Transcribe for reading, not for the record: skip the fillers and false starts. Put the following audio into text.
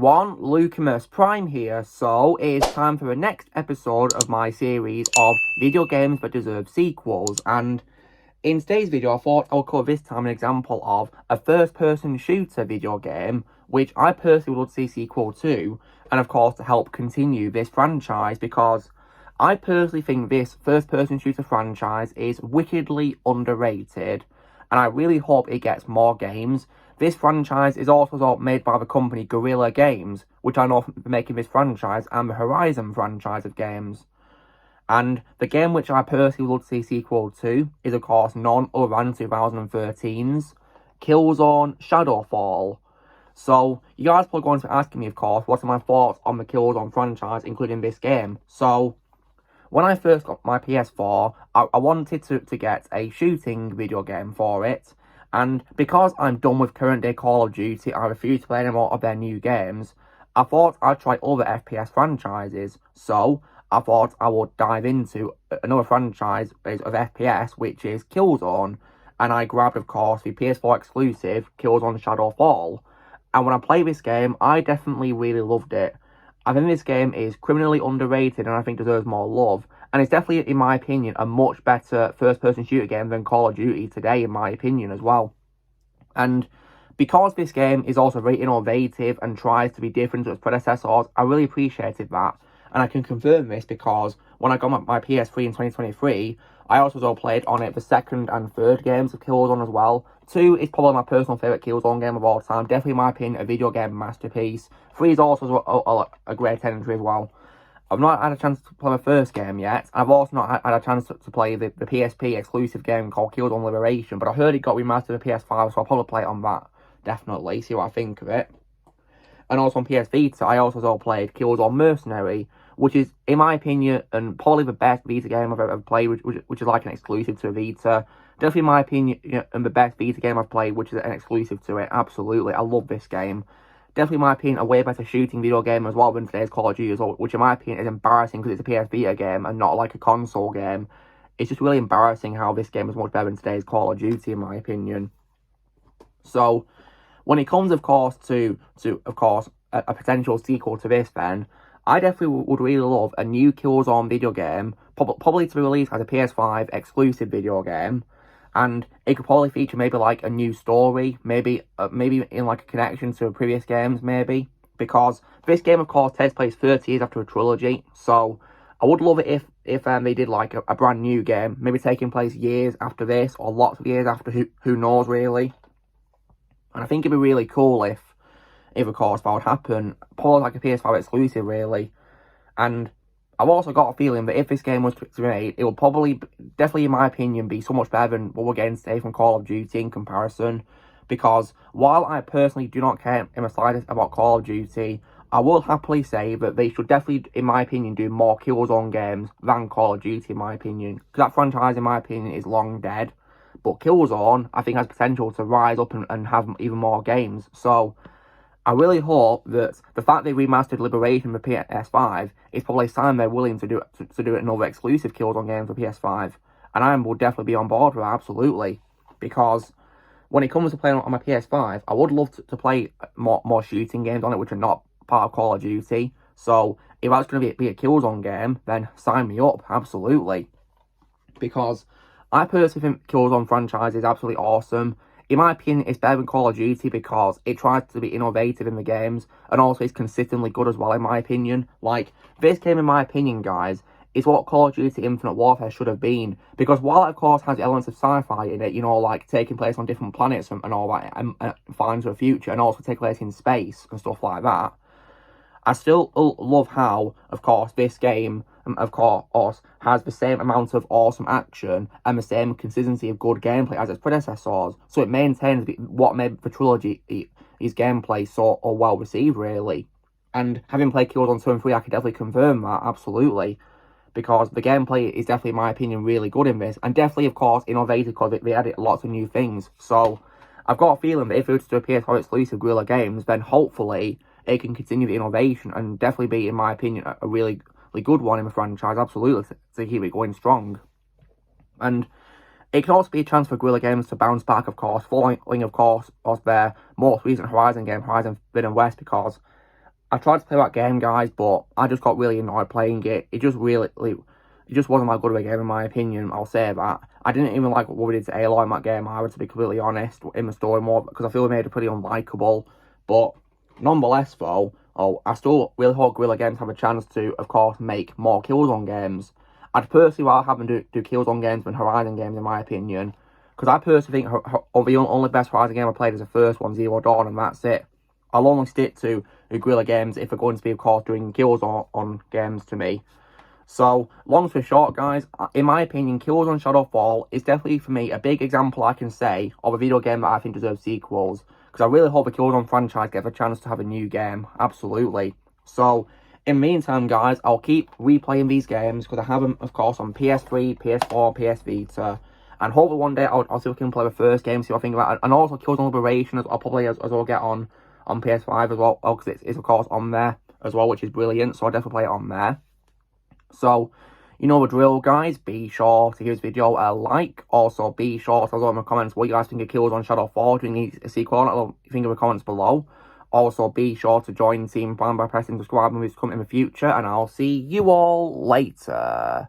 everyone, Lucamus Prime here. So it is time for the next episode of my series of video games that deserve sequels, and in today's video I thought I would cover this time an example of a first-person shooter video game which I personally would see sequel to, and of course to help continue this franchise, because I personally think this first-person shooter franchise is wickedly underrated, and I really hope it gets more games. This franchise is also made by the company Guerrilla Games, which I know from making this franchise and the Horizon franchise of games. And the game which I personally would see sequel to is of course none other than 2013's Killzone Shadowfall. So you guys are probably going to be asking me, of course, what are my thoughts on the Killzone franchise, including this game. So when I first got my PS4, I wanted to get a shooting video game for it. And because I'm done with current day Call of Duty, I refuse to play any more of their new games, I thought I'd try other FPS franchises. So I thought I would dive into another franchise of FPS, which is Killzone. And I grabbed, of course, the PS4 exclusive Killzone Shadowfall. And when I played this game, I definitely really loved it. I think this game is criminally underrated and I think deserves more love. And it's definitely, in my opinion, a much better first-person shooter game than Call of Duty today, in my opinion, as well. And because this game is also very innovative and tries to be different to its predecessors, I really appreciated that. And I can confirm this because when I got my PS3 in 2023, I also played on it the second and third games of Killzone as well. 2 is probably my personal favourite Killzone game of all time. Definitely, in my opinion, a video game masterpiece. 3 is also a great entry as well. I've not had a chance to play my first game yet. I've also not had a chance to play the PSP exclusive game called Killzone Liberation, but I heard it got remastered for PS5, so I'll probably play it on that, definitely, see what I think of it. And also on PS Vita, I also played Killzone Mercenary, which is, in my opinion, and probably the best Vita game I've ever played, which is like an exclusive to Vita. Definitely, in my opinion, and the best Vita game I've played, which is an exclusive to it. Absolutely, I love this game. Definitely, in my opinion, a way better shooting video game as well than today's Call of Duty, which in my opinion is embarrassing because it's a PS Vita game and not like a console game. It's just really embarrassing how this game is much better than today's Call of Duty, in my opinion. So when it comes, of course, to a potential sequel to this, then I definitely would really love a new Killzone video game, probably to be released as a PS5 exclusive video game. And it could probably feature maybe like a new story, maybe in like a connection to previous games, maybe. Because this game, of course, takes place 30 years after a trilogy. So I would love it if they did like a brand new game, maybe taking place years after this, or lots of years after, who knows, really. And I think it'd be really cool if of course, that would happen. Probably like a PS5 exclusive, really. And I've also got a feeling that if this game was to be made, it would probably, definitely in my opinion, be so much better than what we're getting today from Call of Duty in comparison. Because while I personally do not care in the slightest about Call of Duty, I will happily say that they should definitely, in my opinion, do more Killzone games than Call of Duty, in my opinion. Because that franchise, in my opinion, is long dead. But Killzone, I think, has potential to rise up and have even more games. So I really hope that the fact they remastered Liberation for PS5 is probably a sign they're willing to do another exclusive Killzone game for PS5. And I will definitely be on board with that, absolutely. Because when it comes to playing on my PS5, I would love to play more shooting games on it, which are not part of Call of Duty. So if that's going to be a Killzone game, then sign me up, absolutely. Because I personally think Killzone franchise is absolutely awesome. In my opinion, it's better than Call of Duty because it tries to be innovative in the games, and also it's consistently good as well, in my opinion. Like, this game, in my opinion, guys, is what Call of Duty Infinite Warfare should have been. Because while it, of course, has elements of sci-fi in it, you know, like taking place on different planets and all that, and flying to the future, and also take place in space and stuff like that, I still love how, of course, this game, of course, has the same amount of awesome action and the same consistency of good gameplay as its predecessors. So it maintains what made the trilogy, his gameplay, so well received, really. And having played Killzone 2 and 3, I can definitely confirm that, absolutely. Because the gameplay is definitely, in my opinion, really good in this. And definitely, of course, innovative because they added lots of new things. So I've got a feeling that if it was to do a PS5 exclusive Guerrilla Games, then hopefully it can continue the innovation and definitely be, in my opinion, a really good one in the franchise, absolutely, to keep it going strong. And it can also be a chance for Guerrilla Games to bounce back, of course, following, of course, their most recent Horizon game, Horizon Forbidden West, because I tried to play that game, guys, but I just got really annoyed playing it. It just wasn't that good of a game in my opinion, I'll say that. I didn't even like what we did to Aloy in that game either, to be completely honest, in the story mode, because I feel we made it pretty unlikable. But nonetheless, though, I still really hope Guerrilla Games have a chance to, of course, make more Killzone games. I'd personally rather have them do Killzone games than Horizon games, in my opinion. Because I personally think the only best Horizon game I played is the first one, Zero Dawn, and that's it. I'll only stick to Guerrilla Games if they're going to be, of course, doing Killzone on games to me. So, long story short, guys, in my opinion, Killzone Shadowfall is definitely, for me, a big example, I can say, of a video game that I think deserves sequels. Because I really hope the Killzone franchise gets a chance to have a new game. Absolutely. So, in the meantime, guys, I'll keep replaying these games, because I have them, of course, on PS3, PS4, PS Vita. And hopefully one day I'll see if I can play the first game, see what I think about it. And also Killzone Liberation, I'll probably as well get on PS5 as well, because it's, of course, on there as well, which is brilliant. So I'll definitely play it on there. So, you know the drill, guys. Be sure to give this video a like. Also, be sure to tell us in the comments what you guys think of Killzone Shadowfall. Do you need a sequel? Let us think in the comments below. Also, be sure to join Team Plan by pressing subscribe when we come in the future. And I'll see you all later.